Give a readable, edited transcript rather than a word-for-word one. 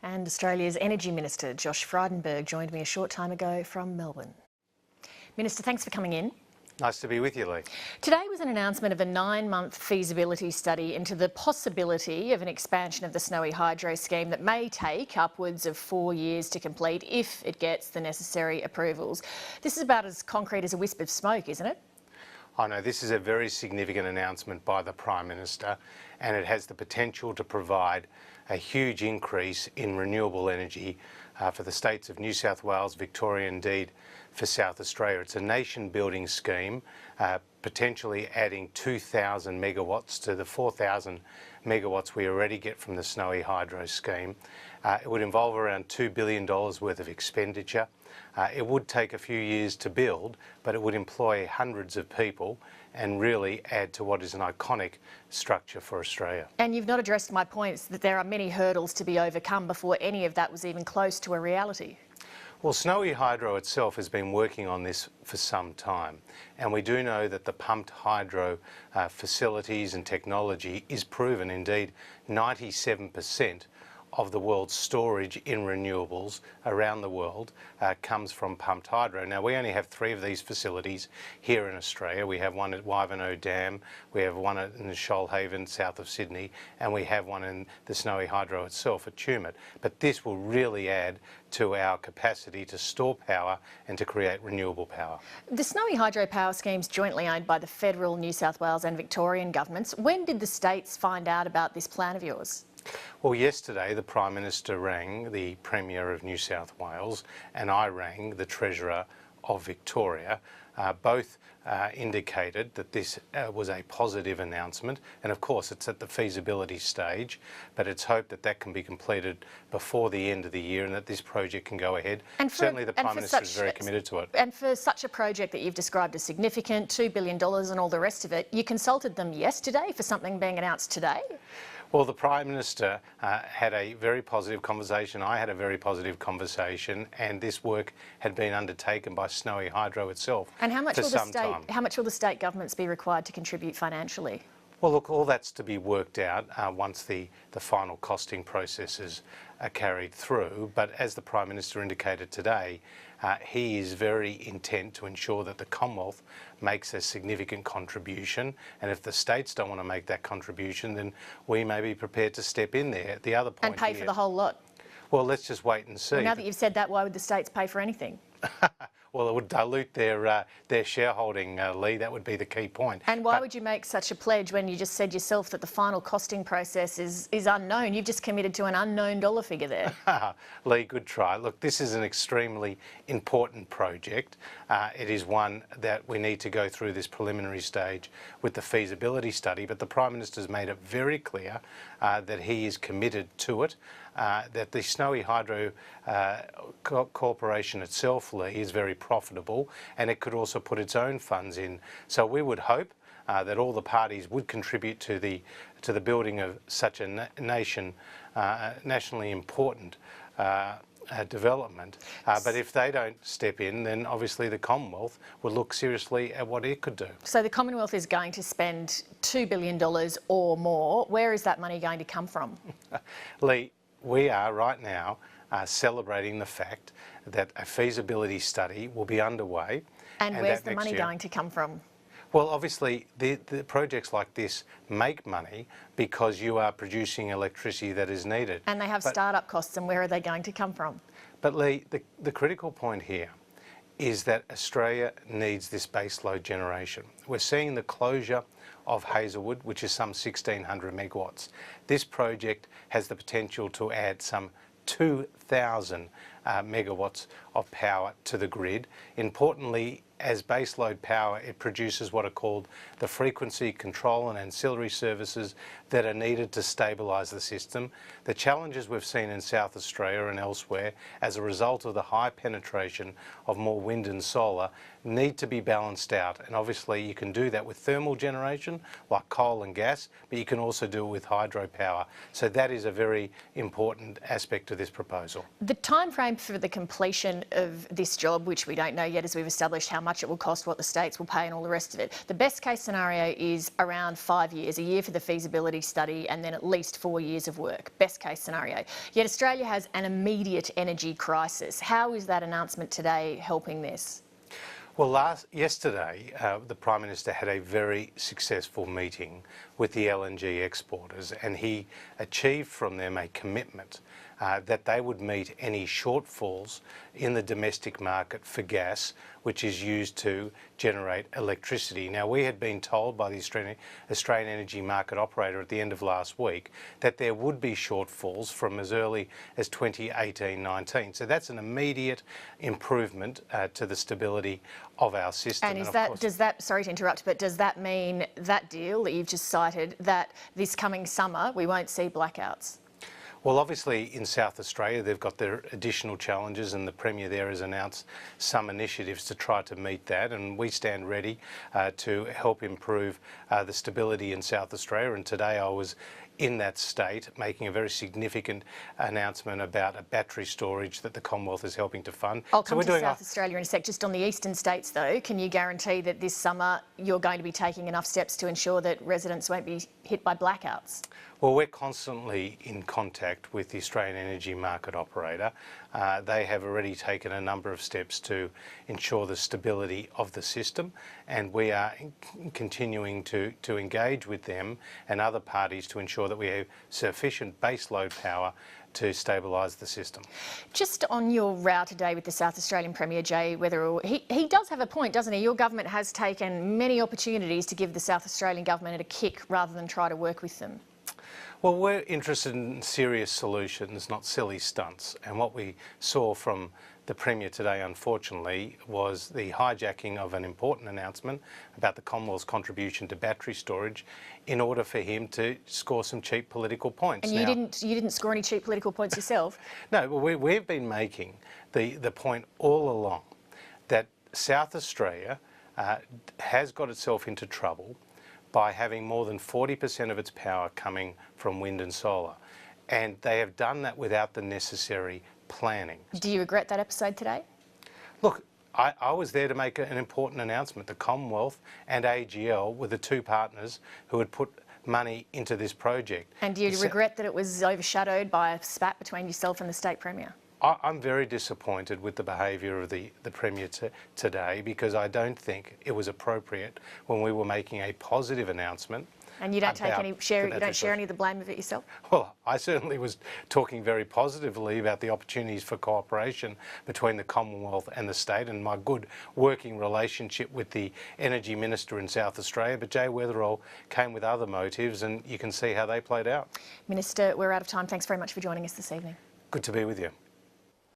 And Australia's Energy Minister, Josh Frydenberg, joined me a short time ago from Melbourne. Minister, thanks for coming in. Nice to be with you, Leigh. Today was an announcement of a 9-month feasibility study into the possibility of an expansion of the Snowy Hydro scheme that may take upwards of 4 years to complete if it gets the necessary approvals. This is about as concrete as a wisp of smoke, isn't it? I know this is a very significant announcement by the Prime Minister, and it has the potential to provide a huge increase in renewable energy for the states of New South Wales, Victoria, indeed for South Australia. It's a nation-building scheme, potentially adding 2,000 megawatts to the 4,000 megawatts we already get from the Snowy Hydro scheme. It would involve around $2 billion worth of expenditure. It would take a few years to build, but it would employ hundreds of people and really add to what is an iconic structure for Australia. And you've not addressed my points that there are many hurdles to be overcome before any of that was even close to a reality. Well, Snowy Hydro itself has been working on this for some time, and we do know that the pumped hydro facilities and technology is proven. Indeed, 97% of the world's storage in renewables around the world comes from pumped hydro. Now, we only have 3 of these facilities here in Australia. We have one at Wivenhoe Dam, we have one in Shoalhaven, south of Sydney, and we have one in the Snowy Hydro itself at Tumut. But this will really add to our capacity to store power and to create renewable power. The Snowy Hydro power scheme's jointly owned by the federal, New South Wales and Victorian governments. When did the states find out about this plan of yours? Well, yesterday the Prime Minister rang the Premier of New South Wales and I rang the Treasurer of Victoria. Both indicated that this was a positive announcement, and of course it's at the feasibility stage, but it's hoped that that can be completed before the end of the year and that this project can go ahead. And certainly the Prime Minister is very committed to it. And for such a project that you've described as significant, $2 billion and all the rest of it, you consulted them yesterday for something being announced today? Well, the Prime Minister had a very positive conversation. I had a very positive conversation, and this work had been undertaken by Snowy Hydro itself and how much for will some time. How much will the state governments be required to contribute financially? Well, look, all that's to be worked out once the final costing processes are carried through. But as the Prime Minister indicated today, he is very intent to ensure that the Commonwealth makes a significant contribution, and if the states don't want to make that contribution, then we may be prepared to step in there. The other point and pay for the whole lot. Well, let's just wait and see. Well, now that you've said that, why would the states pay for anything? Well, it would dilute their shareholding, Leigh. That would be the key point. And why would you make such a pledge when you just said yourself that the final costing process is unknown? You've just committed to an unknown dollar figure there. Leigh, good try. Look, this is an extremely important project. It is one that we need to go through this preliminary stage with the feasibility study, but the Prime Minister's made it very clear that he is committed to it, that the Snowy Hydro Corporation itself, Leigh, is very profitable, and it could also put its own funds in. So we would hope that all the parties would contribute to the building of such a nationally important development. But if they don't step in, then obviously the Commonwealth would look seriously at what it could do. So the Commonwealth is going to spend $2 billion or more. Where is that money going to come from? Leigh, we are right now celebrating the fact that a feasibility study will be underway. And where's the money going to come from? Well, obviously, the projects like this make money because you are producing electricity that is needed. And they have start-up costs, and where are they going to come from? But Leigh, the critical point here is that Australia needs this baseload generation. We're seeing the closure of Hazelwood, which is some 1,600 megawatts. This project has the potential to add some 2,000 megawatts of power to the grid. Importantly, as baseload power, it produces what are called the frequency control and ancillary services that are needed to stabilise the system. The challenges we've seen in South Australia and elsewhere as a result of the high penetration of more wind and solar need to be balanced out, and obviously you can do that with thermal generation like coal and gas, but you can also do it with hydropower. So that is a very important aspect of this proposal. The time frame frame for the completion of this job, which we don't know yet, as we've established how much it will cost, what the states will pay and all the rest of it. The best case scenario is around 5 years, a year for the feasibility study and then at least 4 years of work. Best case scenario. Yet Australia has an immediate energy crisis. How is that announcement today helping this? Well, yesterday, the Prime Minister had a very successful meeting with the LNG exporters, and he achieved from them a commitment that they would meet any shortfalls in the domestic market for gas, which is used to generate electricity. Now, we had been told by the Australian Energy Market Operator at the end of last week that there would be shortfalls from as early as 2018-19. So that's an immediate improvement to the stability of our system. And does that, sorry to interrupt, but does that mean that deal that you've just cited, that this coming summer we won't see blackouts? Well, obviously in South Australia they've got their additional challenges, and the Premier there has announced some initiatives to try to meet that, and we stand ready to help improve the stability in South Australia. And today I was in that state making a very significant announcement about a battery storage that the Commonwealth is helping to fund. I'll come to South Australia in a sec. Just on the eastern states though, can you guarantee that this summer you're going to be taking enough steps to ensure that residents won't be hit by blackouts? Well, we're constantly in contact with the Australian Energy Market Operator. They have already taken a number of steps to ensure the stability of the system, and we are continuing to engage with them and other parties to ensure that we have sufficient baseload power to stabilise the system. Just on your row today with the South Australian Premier, Jay Weatherill, he does have a point, doesn't he? Your government has taken many opportunities to give the South Australian government a kick rather than try to work with them. Well, we're interested in serious solutions, not silly stunts. And what we saw from the Premier today, unfortunately, was the hijacking of an important announcement about the Commonwealth's contribution to battery storage in order for him to score some cheap political points. And you didn't score any cheap political points yourself? No, well, we've been making the point all along that South Australia has got itself into trouble by having more than 40% of its power coming from wind and solar. And they have done that without the necessary planning. Do you regret that episode today? Look, I was there to make an important announcement. The Commonwealth and AGL were the two partners who had put money into this project. And do you regret that it was overshadowed by a spat between yourself and the State Premier? I'm very disappointed with the behaviour of the Premier today, because I don't think it was appropriate when we were making a positive announcement. And you don't take any share. You don't share any of the blame of it yourself? Well, I certainly was talking very positively about the opportunities for cooperation between the Commonwealth and the state, and my good working relationship with the Energy Minister in South Australia. But Jay Weatherill came with other motives, and you can see how they played out. Minister, we're out of time. Thanks very much for joining us this evening. Good to be with you.